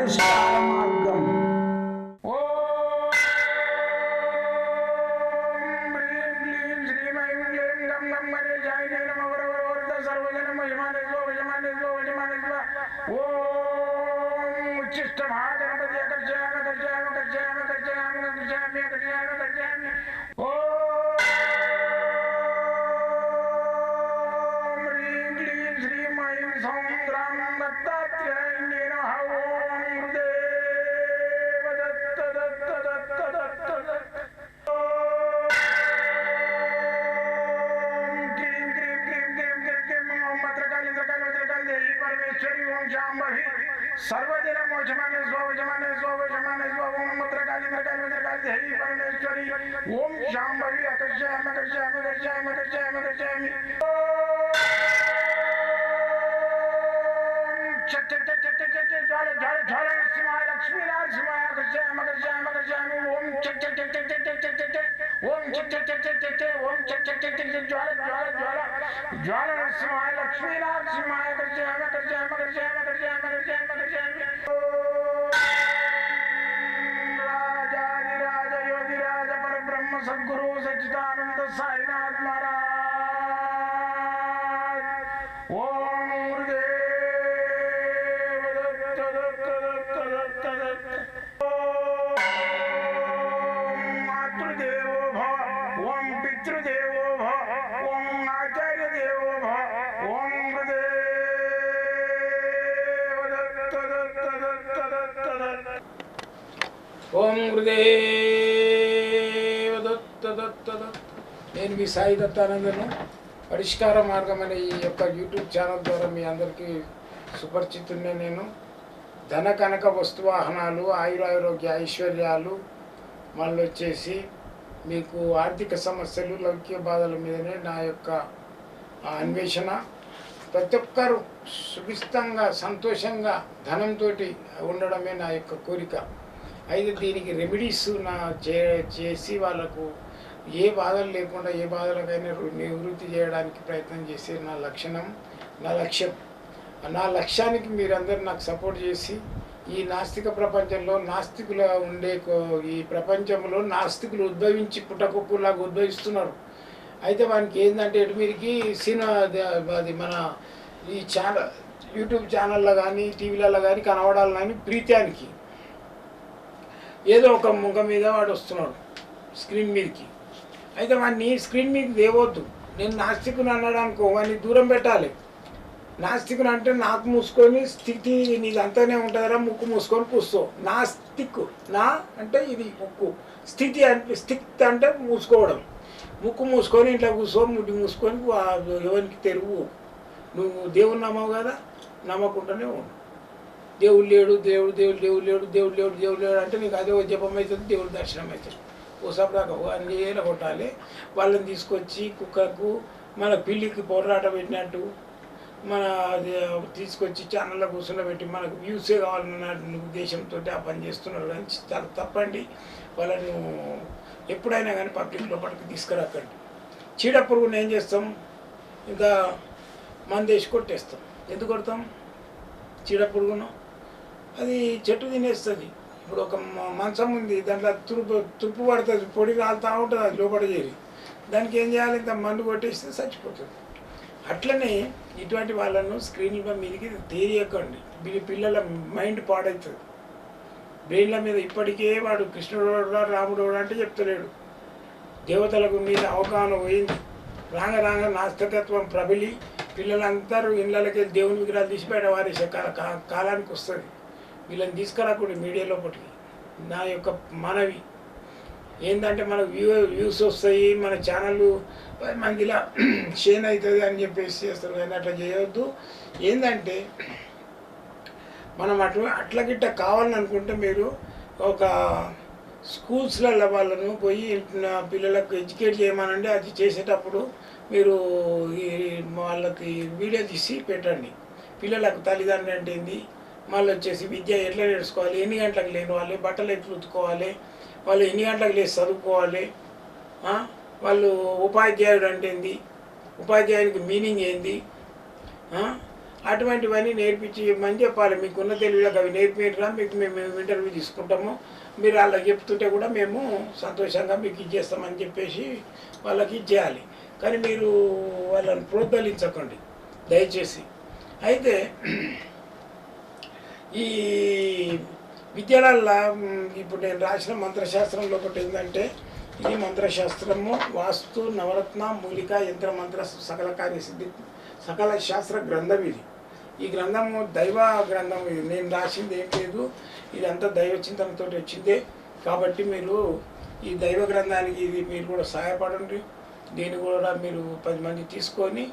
పరిష్కార మార్గం. सर्वदिन मोचमाने स्वजमाने स्वजमाने स्वम मत्रकाली मत्रकाली मत्रकाली देवी परमेश्वरी ओम शांभवी अकर्षयामि अकर्षयामि अकर्षयामि अकर्षयामि अकर्षयामि चट चट चट चट चट ज्वाल ज्वाल ज्वाल नरसिंहाय लक्ष्मी नरसिंहाय अकर्षयामि अकर्षयामि अकर्षयामि ओम चट चट चट चट चट चट चट ओम चट चट चट चट चट ओम चट चट चट चट ज्वाल ज्वाल ज्वाल ज्वाल नरसिंहाय लक्ष्मी नरसिंहाय अकर्षयामि अकर्षयामि अकर्षयामि अकर्षयामि अकर्षयामि अकर्षयामि राजाधिराज योगिराज परब्रह्म सद्गुरु सच्चिदानंद साईनाथ महाराज ओम गुरुदेव दत्त दत्त दत्त दत्त दत्त ओम मातृदेवो भव ओम पितृदेवो भव ओम आचार्य देवो भव ओम गुरुदेव दत्त दत्त दत्त दत्त दत्त ओम गुरुदेव दत्त दत्त दत्त నేను మీ సాయి దత్తానందను పరిష్కార మార్గం అనే ఈ యొక్క యూట్యూబ్ ఛానల్ ద్వారా మీ అందరికీ సుపరిచితున్నే. నేను ధన కనక వస్తువాహనాలు ఆయురారోగ్య ఐశ్వర్యాలు మళ్ళీ వచ్చేసి మీకు ఆర్థిక సమస్యలు లౌకిక బాధల మీదనే నా యొక్క అన్వేషణ. ప్రతి ఒక్కరు సుభిస్తంగా సంతోషంగా ధనంతో ఉండడమే నా యొక్క కోరిక. అయితే దీనికి రెమెడీస్ చేసి వాళ్ళకు ఏ బాధలు లేకుండా ఏ బాధలకైనా నివృత్తి చేయడానికి ప్రయత్నం చేసే నా లక్ష్యం. నా లక్ష్యానికి మీరందరూ నాకు సపోర్ట్ చేసి ఈ నాస్తిక ప్రపంచంలో నాస్తికుల ఉండే ఈ ప్రపంచంలో నాస్తికులు ఉద్భవించి పుట్టకొక్కులాగా ఉద్భవిస్తున్నారు. అయితే వానికి ఏంటంటే ఎటు మీదకి సినిమా అది మన ఈ యూట్యూబ్ ఛానల్లో కానీ టీవీలలో కానీ కనబడాలి కానీ ప్రీత్యానికి ఏదో ఒక ముఖ మీద వాడు వస్తున్నాడు స్క్రీన్ మీదకి. అయితే వాడిని స్క్రీన్ మీదకి తేవద్దు. నేను నాస్తికుని అన్నాడు అనుకో, వాడిని దూరం పెట్టాలి. నాస్తికుని అంటే నాకు మూసుకొని స్థితి నీదంతానే ఉంటుందరా, ముక్కు మూసుకొని కూర్చో. నాస్తిక్ నా అంటే ఇది ముక్కు, స్థితి అంటే స్థిత్ అంటే మూసుకోవడం. ముక్కు మూసుకొని ఇంట్లో కూర్చో, ముడ్డి మూసుకొని ఎవరికి తెరువు. నువ్వు దేవుని నమ్మవు కదా, నమ్మకుండానే ఉండు. దేవుడు లేడు దేవుడు దేవుడు దేవుడు లేడు దేవుడు లేడు దేవుడు లేడు అంటే నీకు అదే జపం అవుతుంది, దేవుడు దర్శనం అవుతుంది. ఓసపడాక అన్ని ఏళ్ళ కొట్టాలి. వాళ్ళని తీసుకొచ్చి కుక్కకు మన పిల్లికి పోరాట పెట్టినట్టు మన తీసుకొచ్చి ఛానల్లో కూర్చుండబెట్టి మనకు వ్యూసే కావాలన్న ఉద్దేశంతో ఆ పని చేస్తున్నారు. కానీ చాలా తప్పండి. వాళ్ళను ఎప్పుడైనా కానీ పబ్లిక్ లోపలికి తీసుకురాకండి. చీడపురుగుని ఏం చేస్తాం, ఇంకా మందేసి కొట్టేస్తాం. ఎందుకు కొడతాం చీడపురుగును? అది చెట్టు తినేస్తుంది. ఇప్పుడు ఒక మంచం ఉంది, దాంట్లో తుప్పు పడుతుంది, పొడి కాలుతూ ఉంటుంది, అది లోపల చేరి దానికి ఏం చేయాలి, ఇంత మందు కొట్టేస్తే చచ్చిపోతుంది. అట్లనే ఇటువంటి వాళ్ళను స్క్రీన్ల మీదకి తీయకండి. పిల్లల మైండ్ పాడవుతుంది. బ్రెయిన్ల మీద ఇప్పటికే వాడు కృష్ణుడు రాముడు అంటే చెప్తలేడు. దేవతలకు మీద అవగాహన పోయింది. రాంగ నాస్తికత్వం ప్రబలి పిల్లలందరూ ఇళ్ళకి దేవుని విగ్రహాలు తీసిపోయాడు వారేసే కాలానికి వస్తుంది. వీళ్ళని తీసుకురాకుండా మీడియా లోపలికి. నా యొక్క మనవి ఏంటంటే మనకు వ్యూస్ వస్తాయి, మన ఛానల్ 10 మందిలా షేర్ అవుతుంది అని చెప్పేసి చేస్తారు. కానీ అట్లా చేయవద్దు. ఏంటంటే మనం అట్లా గిట్ట కావాలని అనుకుంటే మీరు ఒక స్కూల్స్లలో వాళ్ళను పోయి పిల్లలకు ఎడ్యుకేట్ చేయమనండి. అది చేసేటప్పుడు మీరు వాళ్ళకి వీడియో తీసి పెట్టండి. పిల్లలకు తల్లిదండ్రులు అంటే ఏంది, మళ్ళీ వచ్చేసి విద్య ఎట్లా నేర్చుకోవాలి, ఎన్ని గంటలకు లేని వాళ్ళు బట్టలు ఎట్లా ఉతుకోవాలి, వాళ్ళు ఎన్ని గంటలకు లేచి చదువుకోవాలి, వాళ్ళు ఉపాధ్యాయుడు అంటే ఏంది, ఉపాధ్యాయునికి మీనింగ్ ఏంది, అటువంటివన్నీ నేర్పించి మంచి చెప్పాలి. మీకున్న తెలివిలోకి అవి నేర్పిరా, మీకు మేము ఇంటర్వ్యూ తీసుకుంటాము, మీరు వాళ్ళకి చెప్తుంటే కూడా మేము సంతోషంగా మీకు ఇచ్చేస్తామని చెప్పేసి వాళ్ళకి ఇచ్చేయాలి. కానీ మీరు వాళ్ళని ప్రోత్సహించకండి దయచేసి. అయితే ఈ విద్యలల్లో ఇప్పుడు నేను రాసిన మంత్రశాస్త్రంలో ఒకటి ఏంటంటే, ఈ మంత్రశాస్త్రము వాస్తు నవరత్న మూలిక యంత్ర మంత్ర సకల కార్యసిద్ధి సకల శాస్త్ర గ్రంథం ఇది. ఈ గ్రంథము దైవ గ్రంథం. ఇది నేను రాసింది ఏం లేదు, ఇదంతా దైవ చింతనతో వచ్చిందే. కాబట్టి మీరు ఈ దైవ గ్రంథానికి ఇది మీరు కూడా సహాయపడండి. దీన్ని కూడా మీరు 10 మంది తీసుకొని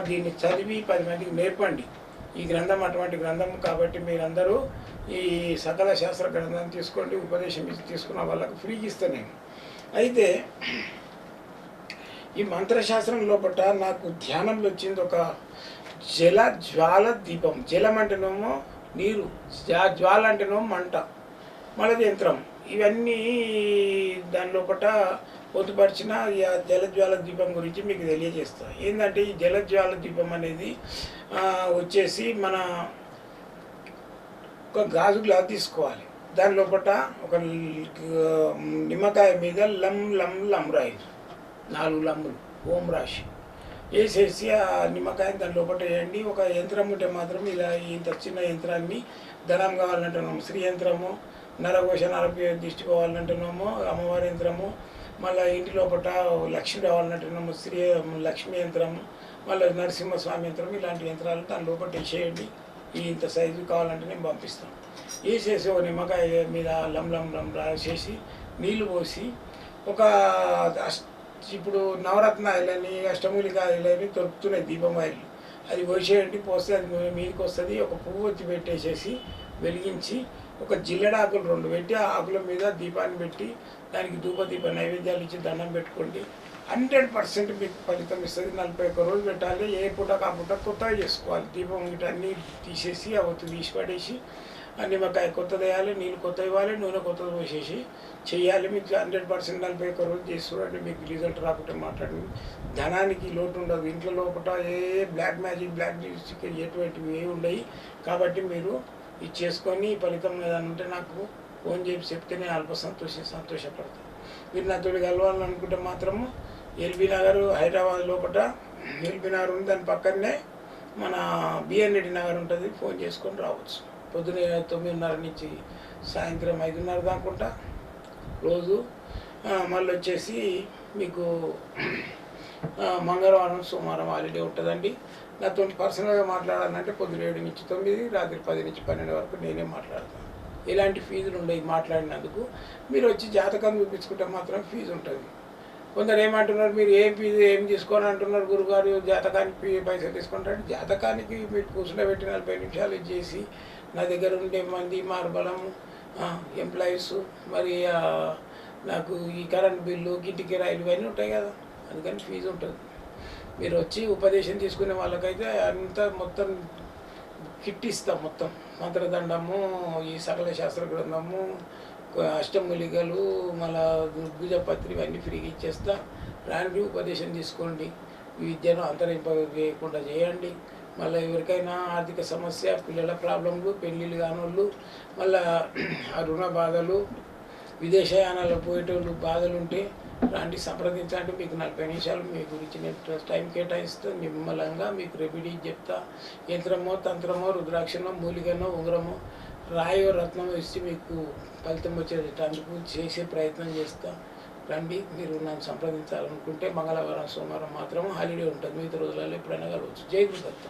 దీన్ని చదివి 10 మందికి నేర్పండి. ఈ గ్రంథం అటువంటి గ్రంథం కాబట్టి మీరందరూ ఈ సకల శాస్త్ర గ్రంథాన్ని తీసుకోండి. ఉపదేశం తీసుకున్న వాళ్ళకు ఫ్రీగా ఇస్తాను నేను. అయితే ఈ మంత్రశాస్త్రం లోపల నాకు ధ్యానంలో వచ్చింది ఒక జల జ్వాల దీపం. జలం అంటేనేమో నీరు, జ్వాల అంటేనేమో మంట, మళ్ళీ యంత్రం. ఇవన్నీ దాని లోపల పొందుపరిచిన ఈ జలజ్వాల దీపం గురించి మీకు తెలియజేస్తా. ఏంటంటే ఈ జలజ్వాల దీపం అనేది వచ్చేసి మన ఒక గాజు గ్లాస్ తీసుకోవాలి. దాని లోపల ఒక నిమ్మకాయ మీద లం లం లం రాయి, 4 లమ్ములు ఓం రాశి వేసేసి ఆ నిమ్మకాయ దాని లోపల వేయండి. ఒక యంత్రం ఉంటే మాత్రం ఇలా ఇంత చిన్న యంత్రాన్ని ధనం కావాలంటున్నాము, శ్రీ యంత్రము, నరఘోష నరపి దిష్టి పోవాలంటున్నాము, అమ్మవారి యంత్రము, మళ్ళీ ఇంటి లోపల లక్ష్మి రావాలంటున్నాము, శ్రీ లక్ష్మీ యంత్రము, మళ్ళీ నరసింహస్వామి యంత్రం. ఇలాంటి యంత్రాలు దాని లోపల వేసేయండి. ఇంత సైజు కావాలంటే నేను పంపిస్తాను. వేసేసి ఒక నిమ్మకాయ మీద లం లం లం రాసేసి నీళ్లు పోసి ఒక ఇప్పుడు నవరత్న ఆయిలని అష్టమూలిక ఆయిలని దొరుకుతున్నాయి దీపం ఆయిల్, అది పోసేయండి. పోస్తే అది మీదకి వస్తుంది. ఒక పువ్వు వచ్చి పెట్టేసేసి వెలిగించి ఒక జిల్లెడాకులు 2 పెట్టి ఆ ఆకుల మీద దీపాన్ని పెట్టి దానికి ధూపదీప నైవేద్యాలు ఇచ్చి దండం పెట్టుకోండి. 100% మీకు ఫలితం ఇస్తుంది. 41 రోజులు పెట్టాలి. ఏ పూటకు ఆ పూట కొత్తగా చేసుకోవాలి. దీపం గిట్ట అన్నీ తీసేసి ఆ ఒత్తి తీసి పడేసి ఆ నిమ్మకాయ కొత్తది వేయాలి, నీళ్ళు కొత్త ఇవ్వాలి, నూనె కొత్తది పోసేసి చేయాలి. మీకు 100% 41 రోజులు చేసి చూడండి. మీకు రిజల్ట్ రాకుంటే మాట్లాడండి. ధనానికి లోటు ఉండదు. ఇంట్లో లోపల ఏ బ్లాక్ మ్యాజిక్ బ్లాక్ లిప్స్టిక్ ఎటువంటివి ఏవి ఉండవు. కాబట్టి మీరు ఇది చేసుకొని ఫలితం ఏదైనా ఉంటే నాకు ఫోన్ చేసి చెప్తే నేను అల్ప సంతోషపడతాను. మీరు నాతో కలవాలని అనుకుంటే మాత్రము ఎల్బీ నగర్ హైదరాబాద్ లోపల ఎల్బీ నగర్ ఉంది. దాని పక్కనే మన బిఎన్ రెడ్డి నగర్ ఉంటుంది. ఫోన్ చేసుకొని రావచ్చు. పొద్దున 9:30 నుంచి సాయంత్రం 5:30 దాకా రోజు. మళ్ళీ వచ్చేసి మీకు మంగళవారం సోమవారం హాలిడే ఉంటుందండి. నాతో పర్సనల్గా మాట్లాడాలంటే పొద్దున 7 నుంచి 9, రాత్రి 10 నుంచి 12 వరకు నేనే మాట్లాడతాను. ఎలాంటి ఫీజులు ఉండవు మాట్లాడినందుకు. మీరు వచ్చి జాతకం చూపించుకుంటే మాత్రం ఫీజు ఉంటుంది. కొందరు ఏమంటున్నారు, మీరు ఏం తీసుకోని అంటున్నారు గురుగారు, జాతకానికి పైసలు తీసుకుంటారు. జాతకానికి మీరు కూర్చుండబెట్టి 40 నిమిషాలు ఇచ్చేసి నా దగ్గర ఉండే మంది మార్బలము ఎంప్లాయీస్, మరి నాకు ఈ కరెంట్ బిల్లు, గిట్టి కిరాయిలు ఇవన్నీ ఉంటాయి కదా, అందుకని ఫీజు ఉంటుంది. మీరు వచ్చి ఉపదేశం తీసుకునే వాళ్ళకైతే అంతా మొత్తం కిట్ ఇస్తాం. మొత్తం మంత్రదండము, ఈ సకల శాస్త్ర గ్రంథము, అష్టమూలికలు, మళ్ళా భుజపత్రి ఇవన్నీ ఫ్రీగా ఇచ్చేస్తా. రాండి, ఉపదేశం తీసుకోండి. ఈ విద్యను అంతరింపకుండా చేయండి. మళ్ళీ ఎవరికైనా ఆర్థిక సమస్య, పిల్లల ప్రాబ్లంలు, పెళ్ళిళ్ళు కానోళ్ళు, మళ్ళీ రుణ బాధలు, విదేశయానాలు పోయేటోళ్ళు బాధలు ఉంటే రాండి, సంప్రదించండి. మీకు 40 నిమిషాలు మీ గురించి నేను టైం కేటాయిస్తూ నిమ్మలంగా మీకు రెమెడీ చెప్తా. యంత్రమో, తంత్రమో, రుద్రాక్షనో, మూలికనో, ఉంగరమో, రాయో, రత్నమో ఇచ్చి మీకు ఫలితం వచ్చేటందుకు చేసే ప్రయత్నం చేస్తా. రండి. మీరు నన్ను సంప్రదించాలనుకుంటే మంగళవారం సోమవారం మాత్రం హాలిడే ఉంటుంది. మిగతా రోజులలో ఎప్పుడైనా కలవచ్చు. జై గురుదత్త.